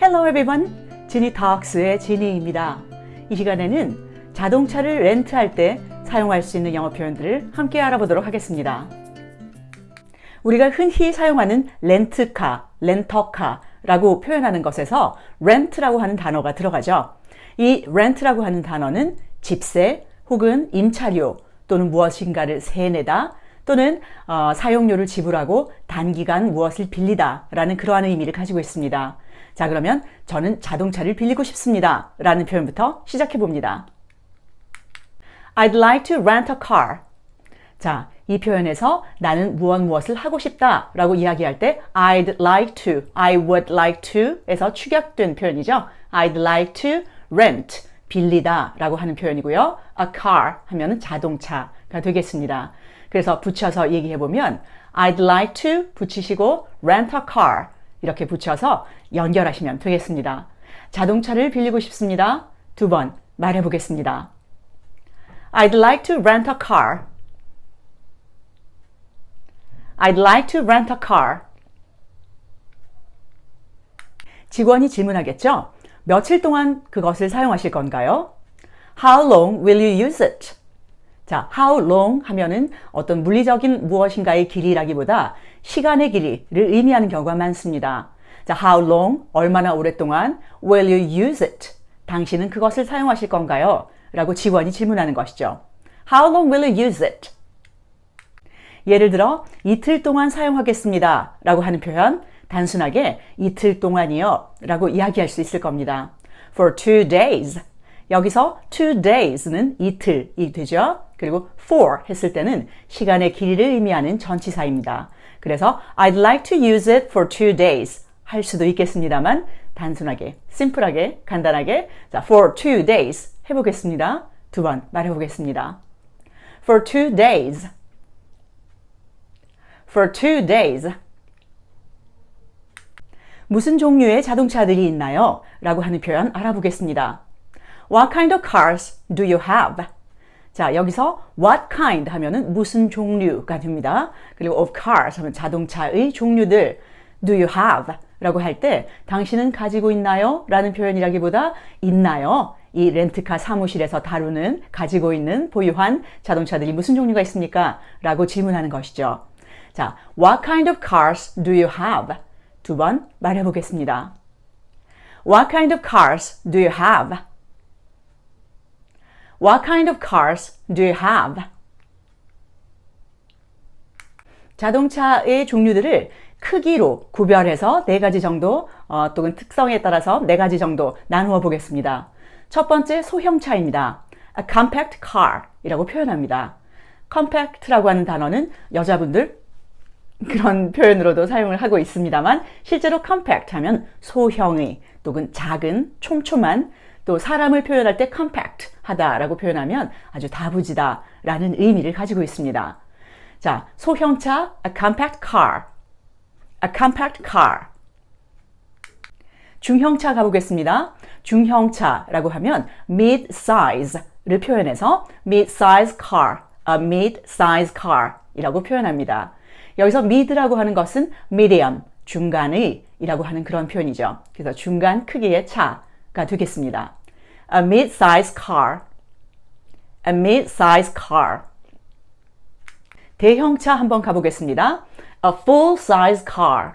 Hello everyone, 지니 톡스의 지니입니다. 이 시간에는 자동차를 렌트할 때 사용할 수 있는 영어 표현들을 함께 알아보도록 하겠습니다. 우리가 흔히 사용하는 렌트카, 렌터카라고 표현하는 것에서 rent라고 하는 단어가 들어가죠. 이 rent라고 하는 단어는 집세 혹은 임차료 또는 무엇인가를 세내다 또는 사용료를 지불하고 단기간 무엇을 빌리다 라는 그러한 의미를 가지고 있습니다. 자, 그러면 저는 자동차를 빌리고 싶습니다 라는 표현부터 시작해 봅니다. I'd like to rent a car. 자, 이 표현에서 나는 무엇을 하고 싶다 라고 이야기할 때 I'd like to, I would like to 에서 축약된 표현이죠. I'd like to rent, 빌리다 라고 하는 표현이고요. A car 하면은 자동차가 되겠습니다. 그래서 붙여서 얘기해 보면 I'd like to 붙이시고 rent a car 이렇게 붙여서 연결하시면 되겠습니다. 자동차를 빌리고 싶습니다. 두 번 말해 보겠습니다. I'd like to rent a car. I'd like to rent a car. 직원이 질문하겠죠? 며칠 동안 그것을 사용하실 건가요? How long will you use it? 자, how long 하면은 어떤 물리적인 무엇인가의 길이라기보다 시간의 길이를 의미하는 경우가 많습니다. 자, how long, 얼마나 오랫동안, will you use it? 당신은 그것을 사용하실 건가요? 라고 직원이 질문하는 것이죠. How long will you use it? 예를 들어, 이틀 동안 사용하겠습니다. 라고 하는 표현, 단순하게 이틀 동안이요. 라고 이야기할 수 있을 겁니다. For 2 days. 여기서 2 days는 이틀이 되죠. 그리고 for 했을 때는 시간의 길이를 의미하는 전치사입니다. 그래서 I'd like to use it for 2 days 할 수도 있겠습니다만 단순하게, 심플하게, 간단하게 자, for 2 days 해보겠습니다. 두 번 말해보겠습니다. For 2 days. For 2 days. 무슨 종류의 자동차들이 있나요? 라고 하는 표현 알아보겠습니다. What kind of cars do you have? 자, 여기서 what kind 하면은 무슨 종류가 됩니다. 그리고 of cars 하면 자동차의 종류들 do you have? 라고 할 때 당신은 가지고 있나요? 라는 표현이라기보다 있나요? 이 렌트카 사무실에서 다루는 가지고 있는 보유한 자동차들이 무슨 종류가 있습니까? 라고 질문하는 것이죠. 자, what kind of cars do you have? 두 번 말해 보겠습니다. What kind of cars do you have? What kind of cars do you have? 자동차의 종류들을 크기로 구별해서 4가지 정도 또는 특성에 따라서 4가지 정도 나누어 보겠습니다. 첫 번째 소형차입니다. A compact car 이라고 표현합니다. compact라고 하는 단어는 여자분들 그런 표현으로도 사용을 하고 있습니다만 실제로 compact 하면 소형의 또는 작은, 촘촘한 또 사람을 표현할 때 compact 하다라고 표현하면 아주 다부지다 라는 의미를 가지고 있습니다. 자, 소형차 a compact car. A compact car. 중형차 가보겠습니다. 중형차라고 하면 mid-size를 표현해서 mid-size car, a mid-size car 이라고 표현합니다. 여기서 mid라고 하는 것은 medium, 중간의 이라고 하는 그런 표현이죠. 그래서 중간 크기의 차가 되겠습니다. A mid-size car. A mid-size car. 대형차 한번 가보겠습니다. A full-size car.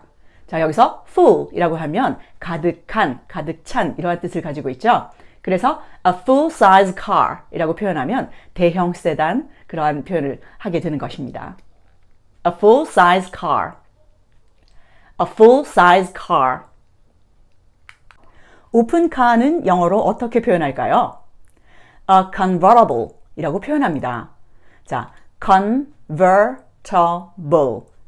자, 여기서 full이라고 하면 가득한, 가득 찬 이러한 뜻을 가지고 있죠. 그래서 a full-size car 이라고 표현하면 대형 세단 그러한 표현을 하게 되는 것입니다. A full-size car. A full-size car. 오픈카는 영어로 어떻게 표현할까요? A convertible 이라고 표현합니다. 자, convertible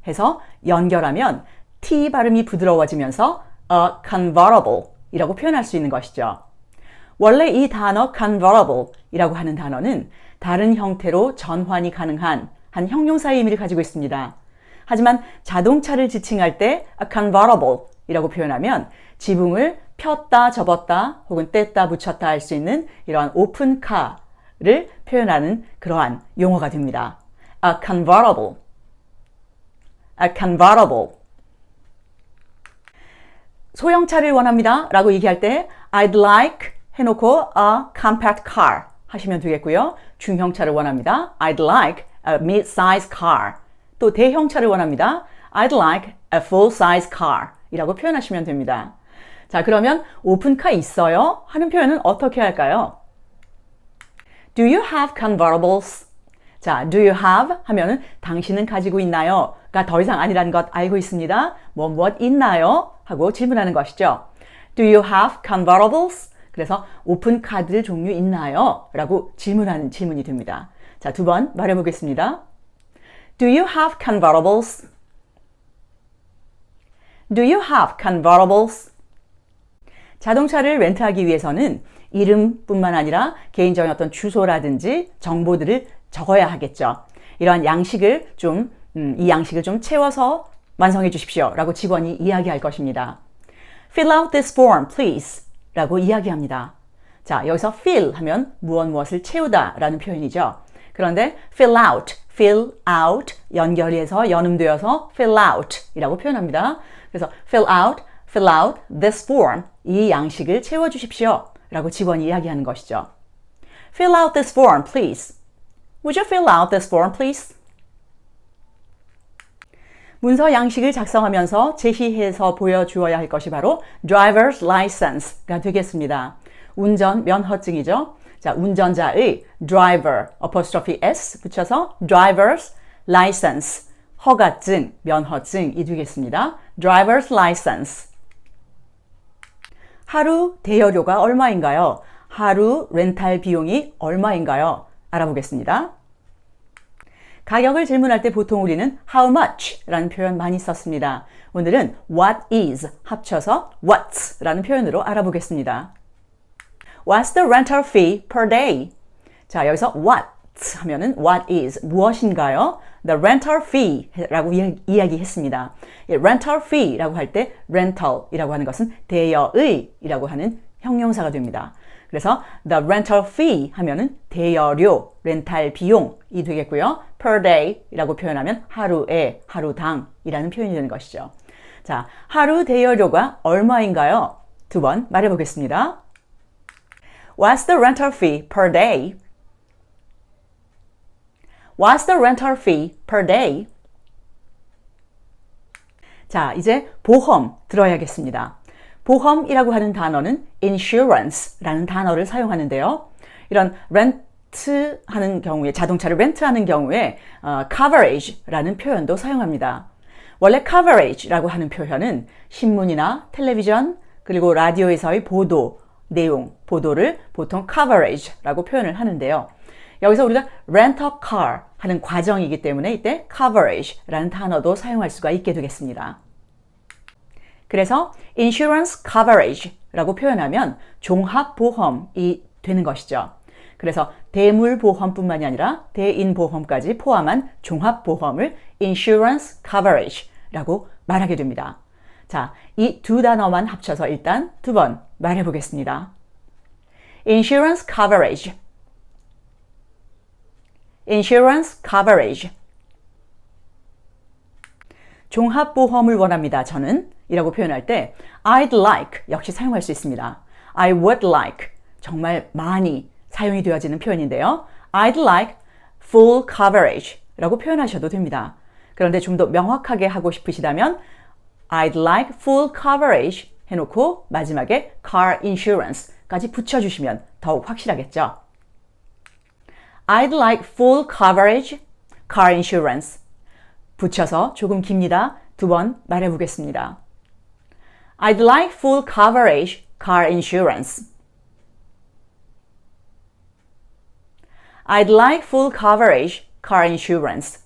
해서 연결하면 T 발음이 부드러워지면서 a convertible 이라고 표현할 수 있는 것이죠. 원래 이 단어 convertible 이라고 하는 단어는 다른 형태로 전환이 가능한 한 형용사의 의미를 가지고 있습니다. 하지만 자동차를 지칭할 때 a convertible 이라고 표현하면 지붕을 폈다 접었다 혹은 뗐다 붙였다 할 수 있는 이러한 오픈카를 표현하는 그러한 용어가 됩니다. A convertible. A convertible. 소형차를 원합니다 라고 얘기할 때 I'd like 해놓고 a compact car 하시면 되겠고요. 중형차를 원합니다. I'd like a mid-size car. 또 대형차를 원합니다. I'd like a full-size car 이라고 표현하시면 됩니다. 자, 그러면 오픈카 있어요? 하는 표현은 어떻게 할까요? Do you have convertibles? 자, do you have 하면은 당신은 가지고 있나요? 가 더 이상 아니라는 것 알고 있습니다. 무엇 있나요? 하고 질문하는 것이죠. Do you have convertibles? 그래서 오픈카드 종류 있나요? 라고 질문하는 질문이 됩니다. 자, 두 번 말해보겠습니다. Do you have convertibles? Do you have convertibles? 자동차를 렌트하기 위해서는 이름뿐만 아니라 개인적인 어떤 주소라든지 정보들을 적어야 하겠죠. 이러한 양식을 이 양식을 좀 채워서 완성해 주십시오. 라고 직원이 이야기할 것입니다. Fill out this form, please. 라고 이야기합니다. 자, 여기서 fill 하면 무엇을 채우다 라는 표현이죠. 그런데 fill out 연결해서 연음되어서 fill out 이라고 표현합니다. 그래서 fill out this form 이 양식을 채워주십시오 라고 직원이 이야기하는 것이죠. Fill out this form, please. Would you fill out this form, please? 문서 양식을 작성하면서 제시해서 보여주어야 할 것이 바로 driver's license가 되겠습니다. 운전 면허증이죠. 자, 운전자의 driver, apostrophe s 붙여서 driver's license, 허가증, 면허증이 되겠습니다. driver's license. 하루 대여료가 얼마인가요? 하루 렌탈 비용이 얼마인가요? 알아보겠습니다. 가격을 질문할 때 보통 우리는 how much 라는 표현 많이 썼습니다. 오늘은 what is 합쳐서 what 라는 표현으로 알아보겠습니다. What's the rental fee per day? 자, 여기서 what 하면은 what is 무엇인가요? The rental fee 라고 이야기했습니다. rental fee 라고 할 때 rental 이라고 하는 것은 대여의 이라고 하는 형용사가 됩니다. 그래서 the rental fee 하면은 대여료, 렌탈 비용이 되겠고요. per day 이라고 표현하면 하루에, 하루당 이라는 표현이 되는 것이죠. 자, 하루 대여료가 얼마인가요? 두 번 말해보겠습니다. What's the rental fee per day? What's the rental fee per day? 자, 이제 보험 들어야겠습니다. 보험이라고 하는 단어는 insurance라는 단어를 사용하는데요. 이런 렌트하는 경우에, 자동차를 렌트하는 경우에 coverage라는 표현도 사용합니다. 원래 coverage라고 하는 표현은 신문이나 텔레비전 그리고 라디오에서의 보도, 내용, 보도를 보통 coverage라고 표현을 하는데요. 여기서 우리가 rent a car 하는 과정이기 때문에 이때 coverage라는 단어도 사용할 수가 있게 되겠습니다. 그래서 insurance coverage라고 표현하면 종합보험이 되는 것이죠. 그래서 대물보험뿐만이 아니라 대인보험까지 포함한 종합보험을 insurance coverage라고 말하게 됩니다. 자, 이 두 단어만 합쳐서 일단 두 번 말해보겠습니다. insurance coverage, insurance coverage. 종합보험을 원합니다. 저는 이라고 표현할 때 I'd like 역시 사용할 수 있습니다. I would like 정말 많이 사용이 되어지는 표현인데요. I'd like full coverage 라고 표현하셔도 됩니다. 그런데 좀 더 명확하게 하고 싶으시다면 I'd like full coverage 해놓고 마지막에 car insurance까지 붙여주시면 더욱 확실하겠죠. I'd like full coverage, car insurance 붙여서 조금 깁니다. 두 번 말해보겠습니다. I'd like full coverage, car insurance. I'd like full coverage, car insurance.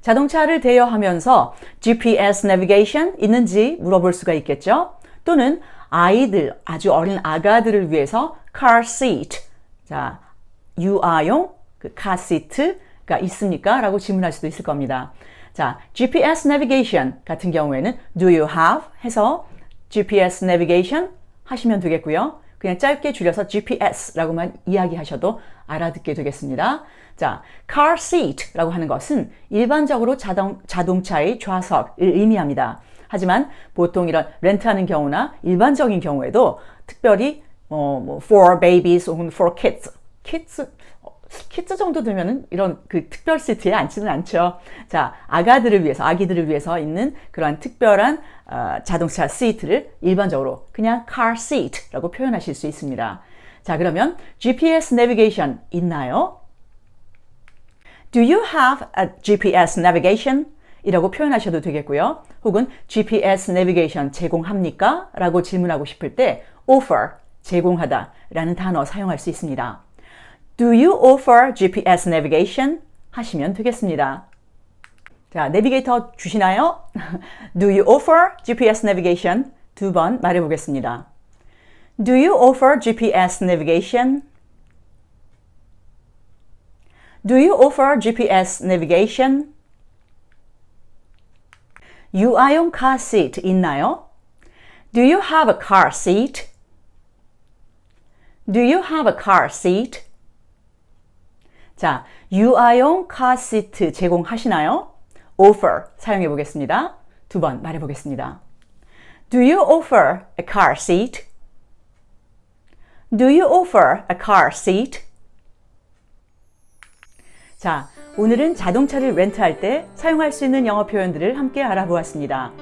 자동차를 대여하면서 GPS navigation 있는지 물어볼 수가 있겠죠? 또는 아이들, 아주 어린 아가들을 위해서 car seat, 자, 유아용 그 카시트가 있습니까? 라고 질문할 수도 있을 겁니다. 자, GPS navigation 같은 경우에는 do you have 해서 GPS navigation 하시면 되겠고요. 그냥 짧게 줄여서 GPS라고만 이야기하셔도 알아듣게 되겠습니다. 자, car seat라고 하는 것은 일반적으로 자동차의 좌석을 의미합니다. 하지만 보통 이런 렌트하는 경우나 일반적인 경우에도 특별히 for babies 혹은 for kids 정도 되면은 이런 그 특별 시트에 앉지는 않죠. 자, 아기들을 위해서 있는 그러한 특별한 자동차 시트를 일반적으로 그냥 car seat라고 표현하실 수 있습니다. 자, 그러면 GPS navigation 있나요? Do you have a GPS navigation? 이라고 표현하셔도 되겠고요. 혹은 GPS navigation 제공합니까? 라고 질문하고 싶을 때 offer, 제공하다 라는 단어 사용할 수 있습니다. Do you offer GPS navigation? 하시면 되겠습니다. 자, 내비게이터 주시나요? Do you offer GPS navigation? 2번 말해 보겠습니다. Do you offer GPS navigation? Do you offer GPS navigation? 유아용 car seat 있나요? Do you have a car seat? Do you have a car seat? 자, 유아용 car seat 제공하시나요? offer 사용해 보겠습니다. 2번 말해 보겠습니다. Do you offer a car seat? Do you offer a car seat? 자, 오늘은 자동차를 렌트할 때 사용할 수 있는 영어 표현들을 함께 알아보았습니다.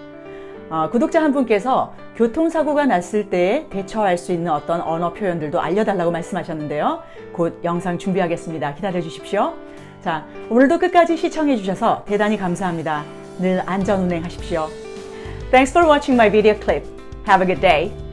구독자 한 분께서 교통사고가 났을 때 대처할 수 있는 어떤 언어 표현들도 알려달라고 말씀하셨는데요. 곧 영상 준비하겠습니다. 기다려 주십시오. 자, 오늘도 끝까지 시청해 주셔서 대단히 감사합니다. 늘 안전 운행하십시오. Thanks for watching my video clip. Have a good day.